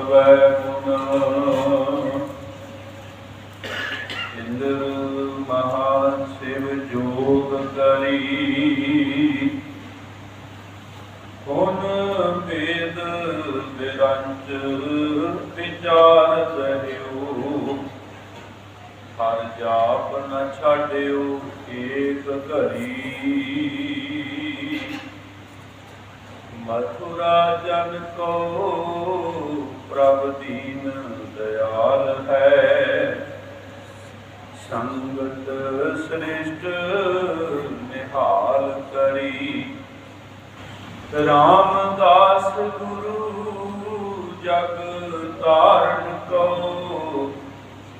तवै गुण इंद्र महाशिव जोग करी हुन वेद विरंच विचार रहियो हर जाप न छाड़ियो एक घड़ी मथुरा जन को प्रभ दीन दयाल है संगत श्रेष्ठ निहाल करी रामदास गुरु जग तारण को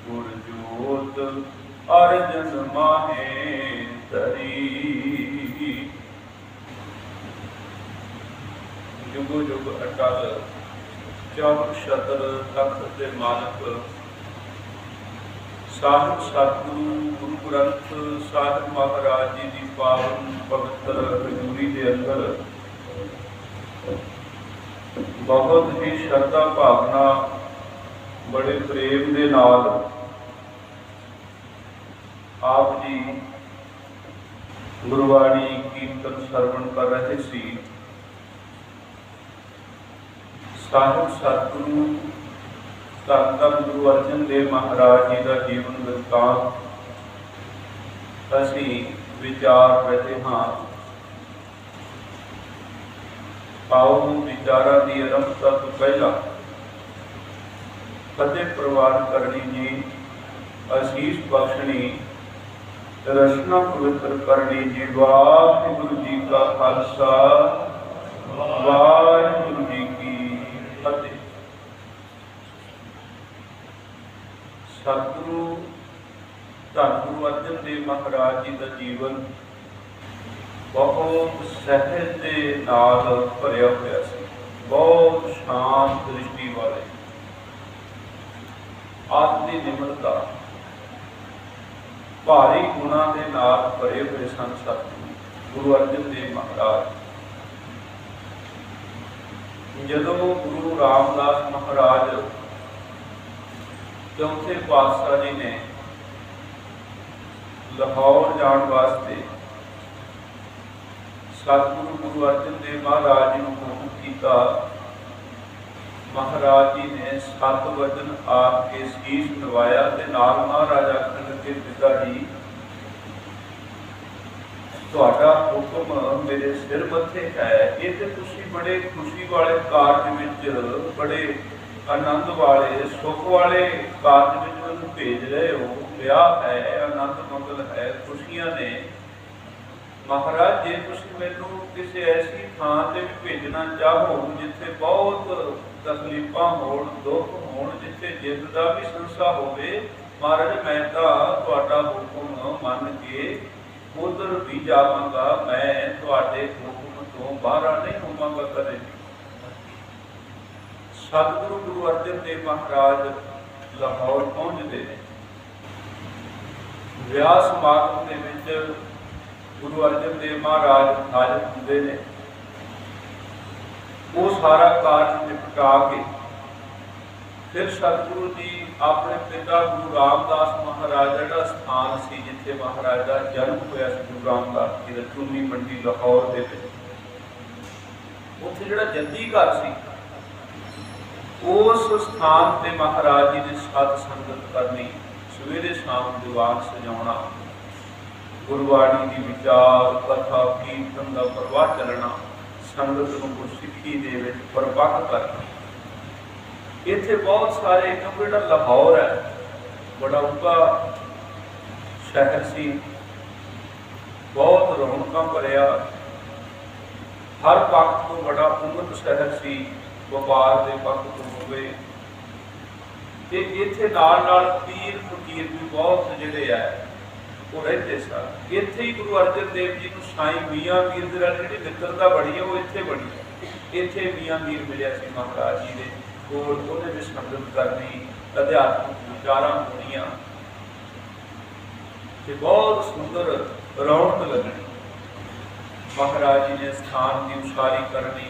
गुरजोत अर्जन माहे धरी जुगो जुग अटल चौक शतर तख्त के मालक साहिब सतगुरु गुरु ग्रंथ साहिब महाराज जी की पावन पवित्र हजूरी के अंदर बहुत ही श्रद्धा भावना बड़े प्रेम के नाल आप जी गुरबाणी कीर्तन सरवण कर रहे सी। साहिब सतगुरु धन धन गुरु अर्जन देव महाराज जी का जीवन वृत्तांत असी विचार रहे हाँ। आओ विचारा की आरंभता तो पहला फतेह प्रवान करनी जी आशीष बख्शनी रचना पवित्र करनी जी। वाहिगुरु जी का खालसा वाहिगुरु जी की फतेह। सतगुरु धन गुरु अर्जन देव महाराज जी का जीवन बहुत सहज के नाल भरिया हुआ सी। बहुत शांत दृष्टि वाले आत्मी निम्रता भारी गुणा के नाल भरे हुए सन सतगुरु गुरु अर्जन देव महाराज। जदों गुरु रामदास महाराज चौथे पातशाह जी ने लाहौर जाने वास्ते सतगुरु गुरु अर्जन देव महाराज जी को हुक्म किया। महाराज जी ने 7 वचन आपके शीश नवाया ते नाल महाराज आखन लगे पिता जी तुहाडा हुक्म मेरे सिर मथे है। ये तो तुसीं बड़े खुशी वाले कारज विच बड़े आनंद वाले सुख वाले कारज में मैनूं भेज रहे हो। ब्याह है आनंद मंगल है खुशियां ने। महाराज जे तुसीं मैनूं किसी ऐसी थां ते भी भेजना चाहो जिथे बहुत तकलीफां होण दुख होण जिथे जिद दा भी संसा होवे महाराज मैं तां तुहाडा हुक्म मन के उधर भी जावांगा। मैं तुहाडे हुक्म तो बाहर नहीं होवांगा कदे भी। सतगुरु गुरु अर्जन देव महाराज लाहौर पहुंचते हैं। विआह समागम के विच गुरु अर्जन देव महाराज हाजिर होंदे ने। वो सारा कार्य निपटा के फिर सतगुरु जी अपने पिता गुरु रामदास महाराज का स्थान सी जिथे महाराज का जन्म होया सी गुरु रामदास जी का चुनी मंडी लाहौर दे विच उत्थे जिहड़ा जद्दी घर सी उस स्थान पे महाराज जी ने सत संगत करनी सवेरे शाम दीवान सजाना गुरबाणी की विचार कथा कीर्तन का प्रवाह चलना संगत को गुरसिੱਖੀ ਦੇ ਵਿੱਚ परपक् करना। इत्थे बहुत सारे क्योंकि जो लाहौर है बड़ा उगा शहर सी बहुत रौनक भरिया हर पक्ष तो बड़ा उन्नत शहर सी व्यापार के पक्ष तो होवे ते इत्थे नाल नाल पीर फकीर भी बहुत जिहड़े है वो रहते सन। इत्थे ही गुरु अर्जन देव जी को साईं मियाँ मीर दे नाल जिहड़ी मित्रता बड़ी है वो इत्थे बड़ी है। इत्थे मियाँ मीर मिलिया सी महाराज जी दे कोल उहदे विच संगत करनी अध्यात्मिक विचारां होणीआं ते बहुत सुंदर रौनक लगनी। महाराज जी ने स्थान की उसारी करनी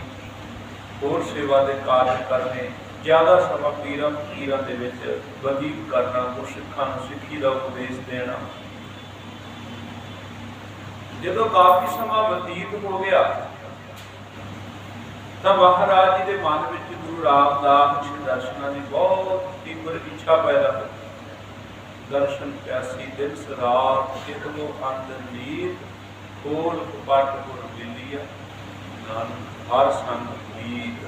और सेवा के कार्य करने ज़्यादा समा पीरां फकीरां दे विच बतीत करना, गुरसिखां नूं सिੱਖੀ ਦਾ उपदेश देना। जदों काफ़ी समा बतीत हो गया तो महाराज जी के मन में गुरु रामदास जी दर्शनों की बहुत तीव्र इच्छा पैदा हुई। दर्शन प्यासी दिन रात कितों अंदर नीत कोल पट गुर मिलिया नानक हर संग गीत।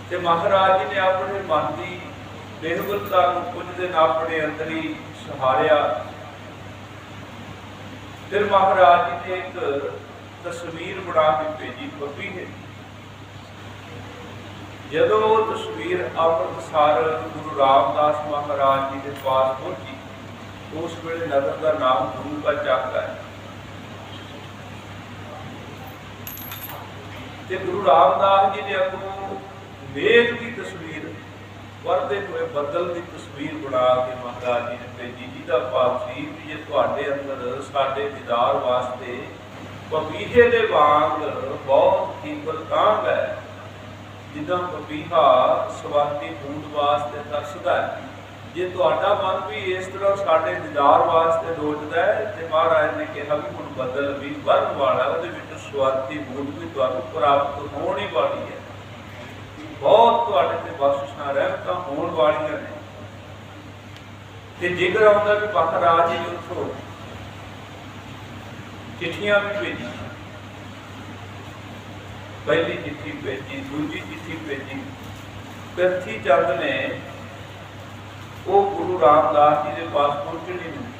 ते महाराज जी ने अपने मन की बेहबलता कुछ दिन अपने अंदर ही सहारिया। फिर महाराज जी ने एक तस्वीर बना के भेजी पपी है। जदों वो तस्वीर अमृतसर गुरु रामदास महाराज जी के पास पहुंची, उस वेले नगर का नाम गुरु का चक है। ते गुरु रामदास जी ने अगों मेघ की तस्वीर, वरदे हुए बदल की तस्वीर बना के महाराज जी ने भेजी, जिहदा भाव सी भी जे तुहाडे अंदर साडे दीदार वास्ते पपीहे दे वांग बहुत तीव्र कांग है, जिदा पपीहा स्वाति बूंद वास्ते तरसदा है। जे तुहाडा मन भी इस तरह साडे दीदार वास्ते लोचदा है ते महाराज ने कहा भी हुण बदल भी वरन वाला, उहदे विच स्वाति बूंद भी तुहानूं प्राप्त होण ही वाली है। बहुत तुहाडे ते बख्शिशां रहमतां होण वालियां ने। ते जिक्र आउंदा भी महाराज जी ने उत्थों चिट्ठियां भी भेजी, पहली चिट्ठी भेजी, दूजी चिट्ठी भेजी। पिरथी चंद ने वो गुरु रामदास जी के पास पहुंचनी नहीं।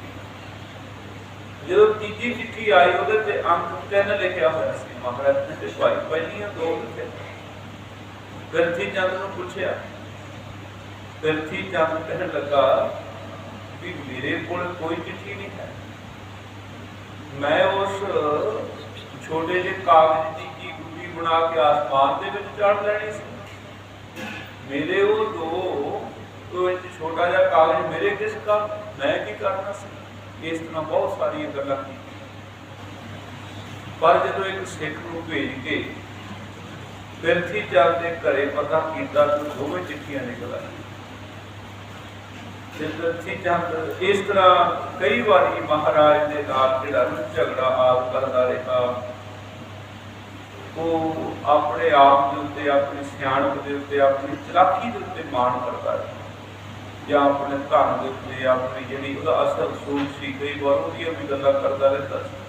जो तीजी चिट्ठी आई उहदे ते अंक 3 लिखिया होया सी। महाराज ने ते भाई पहलियां 2 लिखे। पिरथी चंद ने पूछया, पिरथी चंद कहने लगा भी मेरे को कोई चिट्ठी नहीं है, मैं उस छोटे जे कागज की गुड्डी बना के आसमान के विच चढ़ लैनी सी। मेरे वो दो छोटा जा कागज मेरे किस का, मैं की करना सी। इस तरह बहुत सारिया गल्लां की। पर जदों एक सिख नूं भेज के पिरथी चंद के घरे पता किया तो दोवें चिट्ठियां निकल आईयां। पिरथी चंद इस तरह कई बारी महाराज के नाल जिहड़ा झगड़ा आप करता रहा। वो अपने आप के उत्ते, अपनी सियाणप के उत्ते, अपनी चलाकी के उत्ते मान करता रहा, या अपने धन के उत्ते, अपनी जिहड़ी उहदा असल सूझ सी, कई बार उहदियां भी गल्लां करता रहता सी।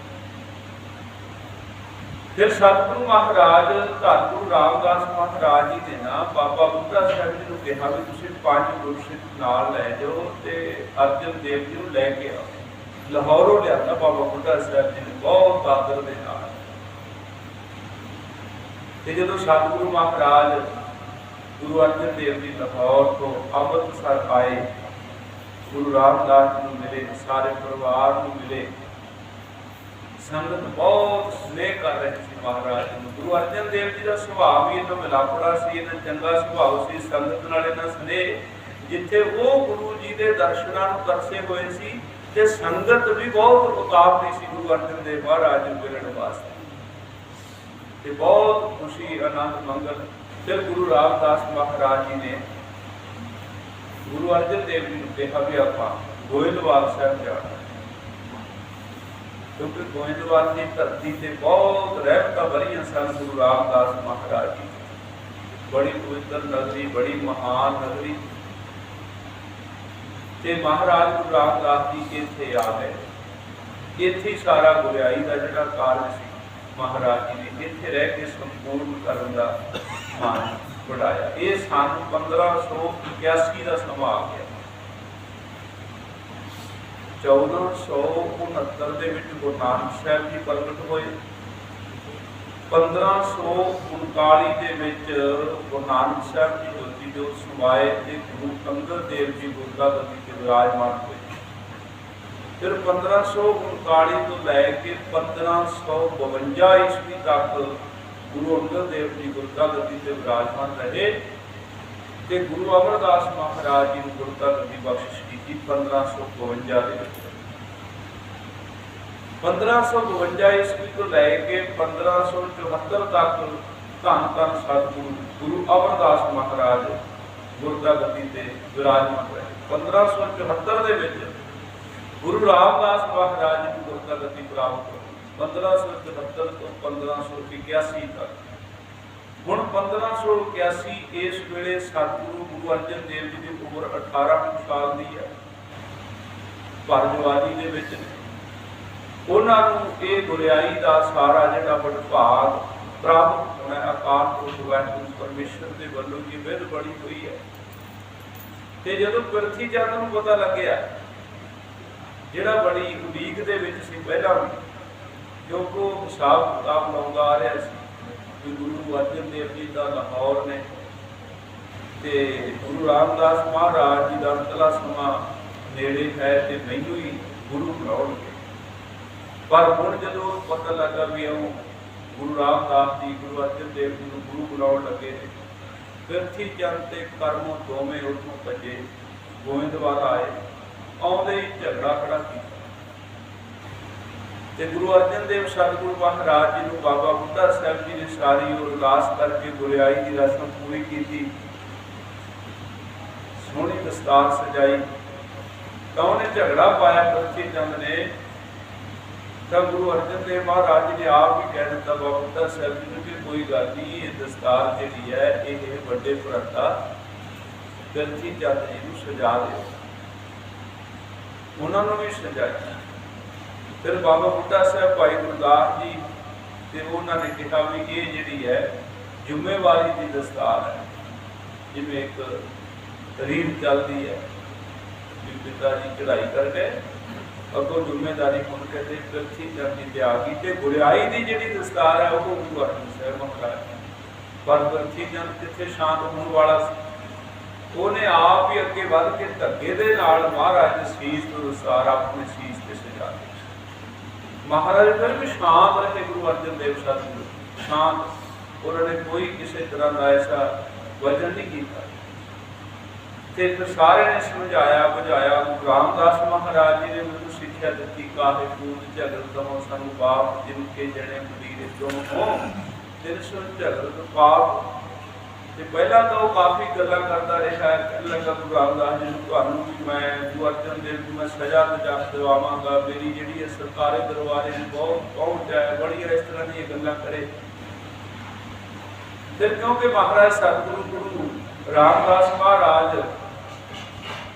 फिर सतगुरु महाराज धन गुरु रामदास महाराज जी ने ना बाबा बुढ़ा साहब जी को कहा भी तुसीं 5 गुरसिख नाल लै जाओ ते अर्जन देव जी को लैके आओ। लाहौरों लिया बाबा बुढ़ा साहब जी ने बहुत आदर के नाल। जदों सतगुरु महाराज गुरु अर्जन देव जी लाहौर तो अमृतसर आए, गुरु रामदास जी को मिले, सारे परिवार को मिले। संगत बहुत स्नेह कर रहे थे महाराज जी। गुरु अर्जन देव जी का सुभाव भी इन्ना मिलापड़ा सी, इन्ना चंगा सुभाव सी, संगत नाल इन्ना स्नेह। जिथे वो गुरु जी के दर्शनां नूं तरसे हुए सी ते संगत भी बहुत उतावली सी गुरु अर्जन देव महाराज नूं मिलण वास्ते। ते बहुत खुशी आनंद मंगल। फिर गुरु रामदास महाराज जी ने गुरु अर्जन देव जी को कहा भी आपां गोइंदवाल साहब जाना, क्योंकि गोइंदवाल की धरती से बहुत रहमतां भरियां सन। गुरु रामदास महाराज जी बड़ी पवित्र नगरी, बड़ी महान नगरी। ते महाराज गुरु रामदास जी इत्थे आ गए। इत्थे सारा गुरियाई का जिहड़ा कार्य सी महाराज जी ने इत्थे रह के संपूर्ण करन दा मान बढ़ाया। ये सन 1581 का समा आ गया। 1469 ਦੇ ਵਿੱਚ ਗੁਰੂ ਨਾਨਕ ਸਾਹਿਬ ਜੀ ਪ੍ਰਗਟ ਹੋਏ। 1539 ਦੇ ਵਿੱਚ ਗੁਰੂ ਨਾਨਕ ਸਾਹਿਬ ਜੀ ਜੋਤੀ ਜੋਤ ਸਮਾਏ ਤੇ ਗੁਰੂ ਅੰਗਦ ਦੇਵ ਜੀ ਗੁਰਦਾ ਗੱਦੀ ਤੇ ਵਿਰਾਜਮਾਨ ਹੋਏ। ਫਿਰ 1539 ਤੋਂ ਲੈ ਕੇ 1552 ਈਸਵੀ ਤੱਕ ਗੁਰੂ ਅੰਗਦ ਦੇਵ ਜੀ ਗੁਰਦਾ ਗੱਦੀ ਤੇ ਵਿਰਾਜਮਾਨ ਰਹੇ ਤੇ ਗੁਰੂ ਅਮਰਦਾਸ ਮਹਾਰਾਜ ਜੀ ਨੂੰ ਗੁਰਦਾ ਗੱਦੀ ਬਖਸ਼ਿਸ਼ ਕੀਤੀ 1552 ਦੇ ਵਿੱਚ। 1552 ईस्वी को लैके 1574 तक ਧੰਨ ਧੰਨ ਸਤਿਗੁਰੂ ਗੁਰੂ ਅਮਰਦਾਸ ਮਹਾਰਾਜ ਗੁਰਦਾ ਗੱਦੀ ਤੇ ਵਿਰਾਜਮਾਨ ਰਹੇ। 1574 ਦੇ ਵਿੱਚ ਗੁਰੂ ਰਾਮਦਾਸ ਮਹਾਰਾਜ ਜੀ ਨੂੰ ਗੁਰਦਾ ਗੱਦੀ ਪ੍ਰਾਪਤ ਹੋਈ। 1574 ਤੋਂ 1581 ਤੱਕ। ਹੁਣ 1581 ਇਸ ਵੇਲੇ ਸਤਿਗੁਰੂ ਗੁਰੂ ਅਰਜਨ ਦੇਵ ਜੀ ਦੀ ਉਮਰ 18 ਸਾਲ ਦੀ ਹੈ। ਭਰ ਜਵਾਨੀ ਦੇ ਵਿੱਚ ਉਹਨਾਂ ਨੂੰ ਇਹ ਗੁਰਿਆਈ ਦਾ ਸਾਰਾ ਜਿਹੜਾ ਵਡਭਾਗ ਪ੍ਰਾਪਤ ਹੋਣਾ ਅਕਾਲ ਪੁਰਖ ਵਾਹਿਗੁਰੂ ਪਰਮੇਸ਼ਰ ਦੇ ਵੱਲੋਂ ਇਹ ਵਿਧ ਬਣੀ ਹੋਈ ਹੈ। ਤੇ ਜਦੋਂ ਪ੍ਰਿਥੀ ਚੰਦ ਨੂੰ ਪਤਾ ਲੱਗਿਆ, ਜਿਹੜਾ ਬੜੀ ਉਡੀਕ ਦੇ ਵਿੱਚ ਸੀ ਪਹਿਲਾਂ ਵੀ, ਕਿਉਂਕਿ ਹਿਸਾਬ ਕਿਤਾਬ ਲਾਉਂਦਾ ਆ ਰਿਹਾ ਸੀ ਕਿ ਗੁਰੂ ਅਰਜਨ ਦੇਵ ਜੀ ਦਾ ਲਾਹੌਰ ਨੇ ਤੇ ਗੁਰੂ ਰਾਮਦਾਸ ਮਹਾਰਾਜ ਜੀ ਦਾ ਅੰਤਲਾ ਸਮਾਂ ਨੇੜੇ ਹੈ ਤੇ ਮੈਨੂੰ ਹੀ ਗੁਰੂ ਬਣਾਉਣਗੇ। ਪਰ ਹੁਣ ਜਦੋਂ ਪਤਾ ਲੱਗਾ ਵੀ ਉਹ ਗੁਰੂ ਰਾਮਦਾਸ ਜੀ ਗੁਰੂ ਅਰਜਨ ਦੇਵ ਜੀ ਨੂੰ ਗੁਰੂ ਬਣਾਉਣ ਲੱਗੇ ਨੇ, ਪ੍ਰਿਥੀ ਚੰਦ ਤੇ ਕਰਮੋਂ ਦੋਵੇਂ ਉੱਥੋਂ ਭੱਜੇ, ਗੋਇੰਦਵਾਲ ਆਏ। ਆਉਂਦੇ ਹੀ ਝਗੜਾ ਖੜਾ ਕੀਤਾ ਤੇ ਗੁਰੂ ਅਰਜਨ ਦੇਵ ਸਤਿਗੁਰੂ ਮਹਾਰਾਜ ਜੀ ਨੂੰ ਬਾਬਾ ਬੁੱਢਾ ਸਾਹਿਬ ਜੀ ਨੇ ਸਾਰੀ ਉਹ ਅਰਦਾਸ ਕਰਕੇ ਗੁਰਿਆਈ ਦੀ ਰਸਮ ਪੂਰੀ ਕੀਤੀ, ਸੋਹਣੀ ਦਸਤਾਰ ਸਜਾਈ। ਤਾਂ ਉਹਨੇ ਝਗੜਾ ਪਾਇਆ ਪ੍ਰਿਥੀ ਚੰਦ ਨੇ, ਤਾਂ ਗੁਰੂ ਅਰਜਨ ਦੇਵ ਮਹਾਰਾਜ ਜੀ ਨੇ ਆਪ ਹੀ ਕਹਿ ਦਿੱਤਾ ਬਾਬਾ ਬੁੱਢਾ ਸਾਹਿਬ ਜੀ ਨੂੰ ਕਿ ਕੋਈ ਗੱਲ ਨਹੀਂ, ਇਹ ਦਸਤਾਰ ਜਿਹੜੀ ਹੈ ਇਹ ਵੱਡੇ ਭਰਾਤਾ ਪ੍ਰਿਥੀ ਚੰਦ ਜੀ ਨੂੰ ਸਜਾ ਦਿਓ। ਉਹਨਾਂ ਨੂੰ ਵੀ ਸਜਾਇਆ। ਫਿਰ ਬਾਬਾ ਬੁੱਢਾ ਸਾਹਿਬ ਭਾਈ ਗੁਰਦਾਸ ਜੀ ਤੇ ਉਹਨਾਂ ਨੇ ਕਿਹਾ ਵੀ ਇਹ ਜਿਹੜੀ ਹੈ ਜ਼ਿੰਮੇਵਾਰੀ ਦੀ ਦਸਤਾਰ ਹੈ, ਜਿਵੇਂ ਇੱਕ ਰੀਤ ਚੱਲਦੀ ਹੈ ਵੀ ਪਿਤਾ ਜੀ ਚੜ੍ਹਾਈ ਕਰ ਗਏ, ਅੱਗੋਂ ਜ਼ਿੰਮੇਵਾਰੀ ਹੁਣ ਕਹਿੰਦੇ ਪ੍ਰਿਥੀ ਚੰਦ ਜੀ ਤੇ ਆ ਗਈ। ਤੇ ਗੁਰਿਆਈ ਦੀ ਜਿਹੜੀ ਦਸਤਾਰ ਹੈ ਉਹ ਗੁਰੂ ਅਰਜਨ ਸਾਹਿਬ ਮਹਾਰਾਜ, ਪਰ ਪ੍ਰਿਥੀ ਚੰਦ ਕਿੱਥੇ ਸ਼ਾਂਤ ਹੋਣ ਵਾਲਾ ਸੀ, ਉਹਨੇ ਆਪ ਹੀ ਅੱਗੇ ਵੱਧ ਕੇ ਧੱਗੇ ਦੇ ਨਾਲ ਮਹਾਰਾਜ ਦੇ ਸੀਸ ਤੋਂ ਦਸਤਾਰ ਆਪਣੇ ਸੀਸ ਤੇ ਸਜਾ ਦਿੱਤੀ। ਮਹਾਰਾਜ ਫਿਰ ਵੀ ਸ਼ਾਂਤ ਰਹੇ। ਗੁਰੂ ਅਰਜਨ ਦੇਵ ਸਤਿਗੁਰੂ ਸ਼ਾਂਤ, ਉਹਨਾਂ ਨੇ ਕੋਈ ਕਿਸੇ ਤਰ੍ਹਾਂ ਦਾ ਐਸਾ ਵਜਨ ਨਹੀਂ ਕੀਤਾ। ਤੇ ਫਿਰ ਸਾਰਿਆਂ ਨੇ ਸਮਝਾਇਆ ਬੁਝਾਇਆ। ਗੁਰੂ ਰਾਮਦਾਸ ਮਹਾਰਾਜ ਜੀ ਨੇ ਮੈਨੂੰ ਸਿੱਖਿਆ ਦਿੱਤੀ, ਕਾਹੇ ਕੂਦ ਝਗੜ ਦਮੋ ਸਾਨੂੰ ਬਾਪ ਜਿਨ ਕੇ ਜਣੇ ਮਦੀਰ ਚੋਂ ਹੋ ਤਿਨ ਸੋ ਝਗੜ ਪਾਪ। ਤੇ ਪਹਿਲਾਂ ਤਾਂ ਉਹ ਕਾਫੀ ਗੱਲਾਂ ਕਰਦਾ ਰਿਹਾ। ਕਹਿਣ ਲੱਗਾ ਗੁਰੂ ਰਾਮਦਾਸ ਜੀ ਨੂੰ, ਤੁਹਾਨੂੰ ਵੀ ਮੈਂ ਗੁਰੂ ਅਰਜਨ ਦੇਵ ਨੂੰ ਮੈਂ ਸਜ਼ਾ ਦਿਵਾਵਾਂਗਾ, ਮੇਰੀ ਜਿਹੜੀ ਹੈ ਸਰਕਾਰੀ ਦਰਬਾਰੇ ਨੂੰ ਬਹੁਤ ਪਹੁੰਚ ਹੈ, ਬੜੀਆਂ ਇਸ ਤਰ੍ਹਾਂ ਦੀਆਂ ਗੱਲਾਂ ਕਰੇ। ਫਿਰ ਕਿਉਂਕਿ ਮਹਾਰਾਜ ਸਤਿਗੁਰੂ ਗੁਰੂ ਰਾਮਦਾਸ ਮਹਾਰਾਜ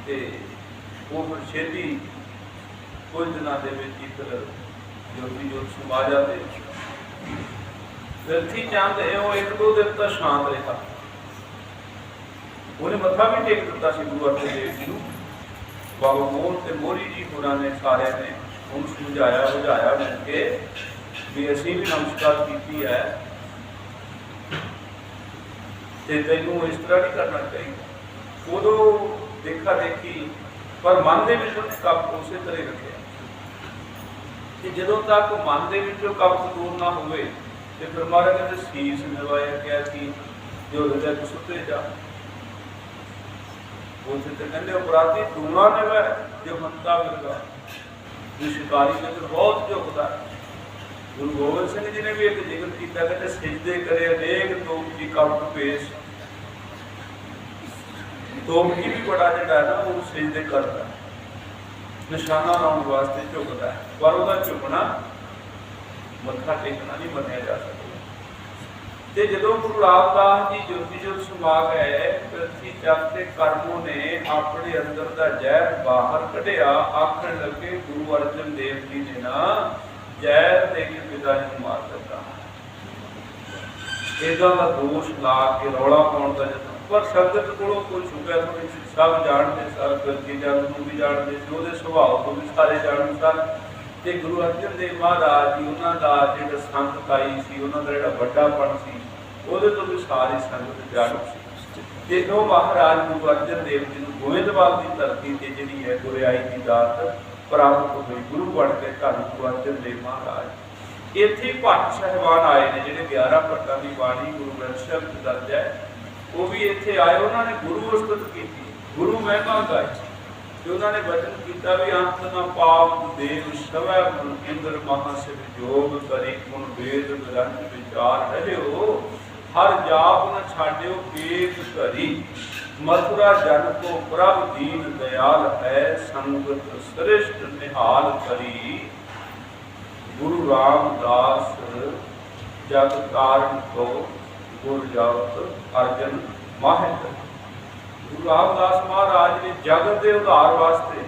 ਤੇ ਉਹ ਛੇਤੀ ਕੁਝ ਦਿਨਾਂ ਦੇ ਵਿੱਚ ਹੀ ਫਿਰ ਜੋਤੀ ਜੋਤ ਸਮਾ ਜਾਂਦੇ। ਪ੍ਰਿਥੀ ਚੰਦ ਉਹ ਇੱਕ ਦੋ ਦਿਨ ਤਾਂ ਸ਼ਾਂਤ ਰਿਹਾ। ਉਹਨੇ ਮੱਥਾ ਵੀ ਟੇਕ ਦਿੱਤਾ ਸੀ ਗੁਰੂ ਅਰਜਨ ਦੇਵ ਜੀ ਨੂੰ। ਬਾਬਾ ਮੋਹਨ ਤੇ ਮੋਹਰੀ ਜੀ ਹੋਰਾਂ ਨੇ ਸਾਰਿਆਂ ਨੇ ਉਹਨੂੰ ਸਮਝਾਇਆ ਬੁਝਾਇਆ ਮਿਲ ਕੇ ਵੀ ਅਸੀਂ ਵੀ ਨਮਸਕਾਰ ਕੀਤੀ ਹੈ ਤੇ ਤੈਨੂੰ ਇਸ ਤਰ੍ਹਾਂ ਨਹੀਂ ਕਰਨਾ ਚਾਹੀਦਾ। ਉਦੋਂ ਦੇਖਾ ਦੇਖੀ, ਪਰ ਮਨ ਦੇ ਵਿੱਚ ਉਹਨੇ ਕਪਟ ਉਸੇ ਤਰ੍ਹਾਂ ਰੱਖਿਆ ਕਿ ਜਦੋਂ ਤੱਕ ਮਨ ਦੇ ਵਿੱਚੋਂ ਕਪਟ ਦੂਰ ਨਾ ਹੋਵੇ ਤੇ ਫਿਰ ਮਹਾਰਾਜ ਕਹਿੰਦੇ ਸੀਸ ਨਿਵਾਇਆ ਕਿਹਾ ਕਿ ਜੋ ਹਿਰਦੇ ਤੋਂ ਸੁੱਤੇ ਜਾ। ਉਸੇ ਤੇ ਕਹਿੰਦੇ ਅਪਰਾਧੀ ਦੂਣਾ ਨਿਵਾ ਜੋ ਹੰਤਾ ਮਿਲਦਾ, ਜੋ ਸ਼ਿਕਾਰੀ ਨੇ ਤਾਂ ਬਹੁਤ ਝੁਕਦਾ। ਗੁਰੂ ਗੋਬਿੰਦ ਸਿੰਘ ਜੀ ਨੇ ਵੀ ਇੱਕ ਜ਼ਿਕਰ ਕੀਤਾ, ਕਹਿੰਦੇ ਸਿਜਦੇ ਕਰੇ ਅਨੇਕ ਤੋਪ ਦੀ ਕਪਟ ਪੇਸ਼। ਤੋਪ ਕੀ ਵੀ ਬੜਾ ਜਿਹੜਾ ਨਾ ਉਹ ਸਿਜਦੇ ਕਰਦਾ, ਨਿਸ਼ਾਨਾ ਲਾਉਣ ਵਾਸਤੇ ਝੁਕਦਾ, ਪਰ ਉਹਦਾ ਝੁਕਣਾ ਮੱਥਾ ਟੇਕਣਾ ਨਹੀਂ ਮੰਨਿਆ ਜਾ ਸਕਦਾ। ਤੇ ਜਦੋਂ ਗੁਰੂ ਰਾਮਦਾਸ ਜੀ ਜੋਤੀ ਜੋਤ ਸਮਾ ਗਏ, ਪ੍ਰਿਥੀ ਚੰਦ ਤੇ ਕਰਮੋਂ ਨੇ ਆਪਣੇ ਅੰਦਰ ਦਾ ਜ਼ਹਿਰ ਬਾਹਰ ਕੱਢਿਆ। ਆਖਣ ਲੱਗੇ ਗੁਰੂ ਅਰਜਨ ਦੇਵ ਜੀ ਨੇ ਨਾ ਜ਼ਹਿਰ ਦੇ ਕੇ ਪਿਤਾ ਜੀ ਨੂੰ ਮਾਰ ਦਿੱਤਾ। ਇਹਦਾ ਦਾ ਦੋਸ਼ ਲਾ ਕੇ ਰੌਲਾ ਪਾਉਣ ਦਾ ਯਤਨ, ਪਰ ਸੰਗਤ ਕੋਲੋਂ ਕੋਈ ਛੁਪਿਆ ਥੋੜੀ, ਸਭ ਜਾਣਦੇ ਸਨ। ਪ੍ਰਿਥੀ ਚੰਦ ਨੂੰ ਵੀ ਜਾਣਦੇ ਸੀ, ਉਹਦੇ ਸੁਭਾਅ ਤੋਂ ਵੀ ਸਾਰੇ ਜਾਣਦੇ ਸਨ। ਤੇ ਗੁਰੂ ਅਰਜਨ ਦੇਵ ਮਹਾਰਾਜ ਜੀ ਉਹਨਾਂ ਦਾ ਜਿਹੜਾ ਸੰਗਤਾਈ ਸੀ, ਉਹਨਾਂ ਦਾ ਜਿਹੜਾ ਵੱਡਾਪਣ ਸੀ, ਉਹਦੇ ਤੋਂ ਵੀ ਸਾਰੀ ਸੰਗਤ ਜਾਣੂ ਸੀ। ਤੇ ਉਹ ਮਹਾਰਾਜ ਗੁਰੂ ਅਰਜਨ ਦੇਵ ਜੀ ਨੂੰ ਗੋਇੰਦਵਾਲ ਦੀ ਧਰਤੀ ਤੇ ਜਿਹੜੀ ਹੈ ਗੁਰਿਆਈ ਦੀ ਦਾਤ ਪ੍ਰਾਪਤ ਹੋਈ। ਗੁਰੂ ਬਣ ਕੇ ਧੰਨ ਗੁਰੂ ਅਰਜਨ ਦੇਵ ਮਹਾਰਾਜ। ਇੱਥੇ ਭੱਟ ਸਾਹਿਬਾਨ ਆਏ ਨੇ, ਜਿਹੜੇ 11 ਭੱਟਾਂ ਦੀ ਬਾਣੀ ਗੁਰੂ ਗ੍ਰੰਥ ਸਾਹਿਬ ਚ ਦਰਜ ਹੈ, ਉਹ ਵੀ ਇੱਥੇ ਆਏ। ਉਹਨਾਂ ਨੇ ਗੁਰੂ ਉਸਤਤ ਕੀਤੀ, ਗੁਰੂ ਮਹਿਮਾ ਗਾਈ ਤੇ ਉਹਨਾਂ ਨੇ ਵਚਨ ਕੀਤਾ ਵੀ ਅੰਤ ਨਾ ਪਾਪ ਦੇਵ ਸਵੈ ਇੰਦਰ ਮਹਾ ਸਿਵ ਜੋਗ ਕਰੀ ਗੁਣ ਵੇਦ ਨਿਰੰਜ ਵਿਚਾਰ ਰਹਿਓ। हर जाप न छाड्यो एक घड़ी, मथुरा जन को प्रभ दीन दयाल है, संगत श्रेष्ठ निहाल करी। गुरु रामदास जग कारण को, गुर जगत अर्जन माहे। गुरु रामदास महाराज ने जगत के उद्धार वास्ते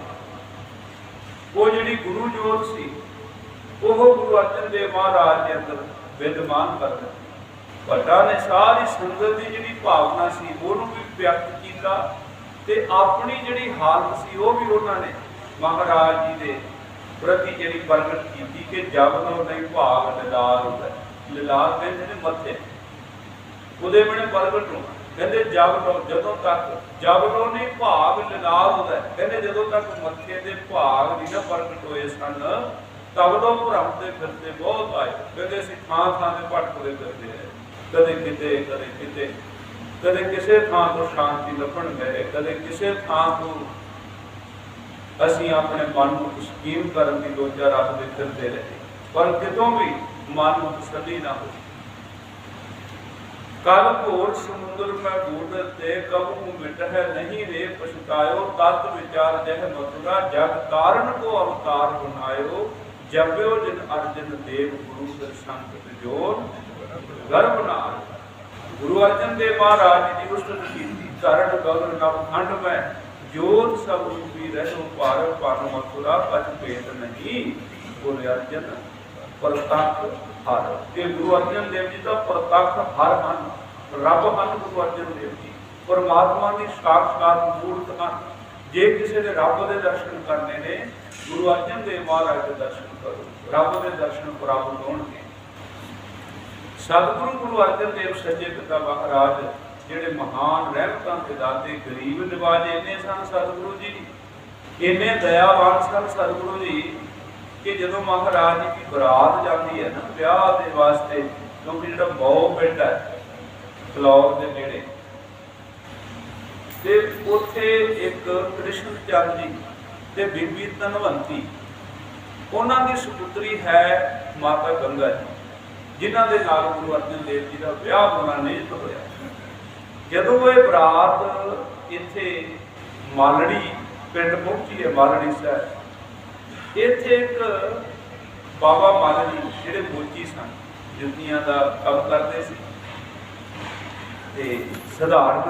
वो जिहड़ी गुरु जोत सी वो गुरु अर्जन देव महाराज के अंदर विद्यमान कर दी। भट्टा ने सारी संगत की जिहड़ी भावना सी उहनूं भी व्यक्त किया ते अपनी जिहड़ी हालत सी वो भी उन्होंने महाराज जी के प्रति जिहड़ी प्रगट की कि जब लो नहीं भाग लिलार होता है। लिलार कहते हैं मत्थे उहदे बने प्रगट हो, कहते जब लो जदों तक जब लो नहीं भाग लिलार होता है, कहते जदों तक मत्थे के भाग नहीं ना प्रगट होए सन तब तो भ्रमते फिरते बहुत आए। कहते असीं थां थां ते भटकदे फिरदे रहे, कदे किते कदे किते, कदे किसी थां तो शांति लभण गए, कदे किसी थां तो असीं अपने मन को स्कीम करन दी लोचा रखदे फिरदे रहे, पर कितों भी मन को तसल्ली ना होई। कल घोर समुद्र में बूढ़ते कबहू मिट है नहीं रे पछतायो, तत् विचार जह मथुरा जग कारण को अवतार बनायो। जब्यो जिन अर्जन देव गुरु सिर संकट जोर गर्भ नार। गुरु अर्जन देव महाराज जी की उस्तत की करण गगन नवखंड में जोत सब रूपी रहो पार पार मथुरा पच भेद नहीं। गुरु अर्जन प्रत्यक्ष हर, ये गुरु अर्जन देव जी का प्रत्यक्ष हर हन, रब हन गुरु अर्जन देव जी, परमात्मा की साक्षात मूर्त हन। जे किसी ने रब के दर्शन करने ने गुरु अर्जन देव महाराज के दर्शन करो, रब के दर्शन प्राप्त होंगे। सतगुरु गुरु अर्जन देव सच्चे पिता महाराज जिहड़े महान रहमतां के दाते गरीब निवाज इन्ने सन सतगुरु जी, इन्ने दयावान सन सतगुरु जी कि जदों महाराज जी की बरात जाती है ना ब्याह के वास्ते, क्योंकि जिहड़ा मौ पिंड है फलौर के नेड़े ते उत्थे एक कृष्ण चंद जी ते बीबी धनवंती उन्हां दी सुपुत्री है माता गंगा जी, जिन्हां दे नाल गुरु अर्जन देव जी का विआह होना निश्चित होया। जदों ये बरात इत्थे मालड़ी पिंड पहुंची है, मालड़ी साहब, इत्थे एक बाबा मालड़ी जिहड़े मोची सन, जुत्तियां दा काम करदे सी ते सधारण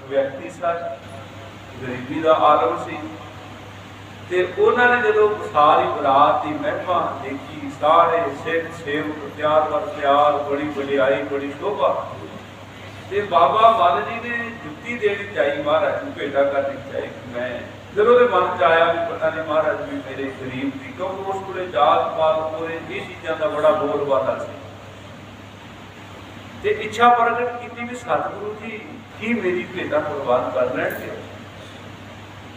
व्यक्ति सन, गरीबी का आलम सी। ते उन्होंने जदों सारी बरात की महिमा देखी, सारे सिख सेवक प्यार वर प्यार, बड़ी वडियाई बड़ी शोभा, ते बाबा मल जी ने जुत्ती देनी चाहिए महाराज को, भेटा करनी चाहिए कि मैं फिर वो मन च आया भी पता नहीं महाराज भी मेरे गरीब थी, क्योंकि उस वे जात पात पूरे ये चीज़ों का बड़ा बोलबाला सी। ते इच्छा प्रगट की भी सतगुरु जी की मेरी भेटा कुर्बान कर लैणगे।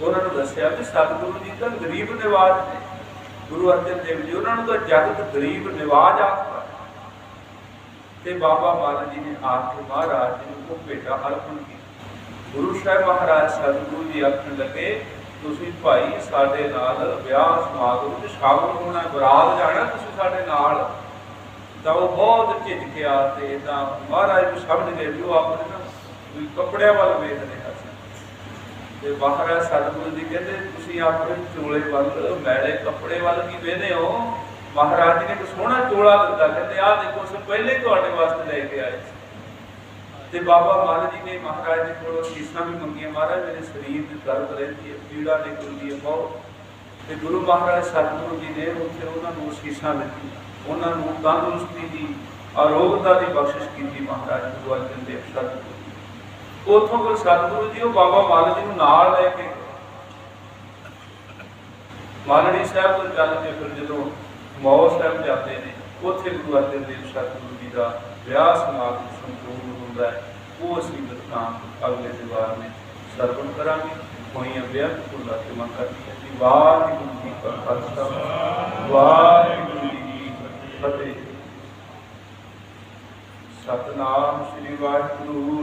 उन्होंने दसिया कि सतगुरु जी तो गरीब निवाज ने, गुरु अर्जन देव जी उन्होंने तो जगत गरीब निवाज आखा। ते बाबा महाराज जी ने आके महाराज जी को भेटा अर्पण की। गुरु साहब महाराज सतगुरु जी आखन लगे तुसीं भाई साडे नाल विआह समागम च शामिल होना, बरात जाना तुसीं साडे नाल। तो वो बहुत झिझकिया ते इदां महाराज को समझ गए भी वो अपने ना कपड़ियां वाल वेख रहा सी। ते महाराज सतगुरु जी कहते तुसीं अपने चोले वाल मैले कपड़े वाल की वेखदे हो। महाराज जी ने एक सोहना चोला दिता, कहते आ देखो असीं पहले ही तुहाडे वास्ते लैके आए सी। ते बाबा महाराज जी ने महाराज जी को शीशां भी मंगियां, महाराज मेरे शरीर में दर्द रहती है, पीड़ा निकलती है बहुत। ते गुरु महाराज सतगुरु जी ने उत्थे उन्हां नूं शीशां दित्ती, उन्हां नूं तंदुरुस्ती दी अरोगता की बख्शिश की। महाराज गुरु अर्जन देव सतगुरु उथों फिर सतगुरु जी वो बाबा माल जी नाल लैके मालड़ी साहब तो चल के फिर जो मौ साहब जाते हैं उत्थे गुरु अर्जन देव सतगुरु जी का विआह समागम संपूर्ण होता है। वो असीं वृतांत अगले दीवार में सरवण करांगे। होइयां बेअंत फुल्लां ते मन करदी है। वाहिगुरू जी का खालसा, वाहिगुरू जी की फतेह। सतनाम श्री वाहिगुरू।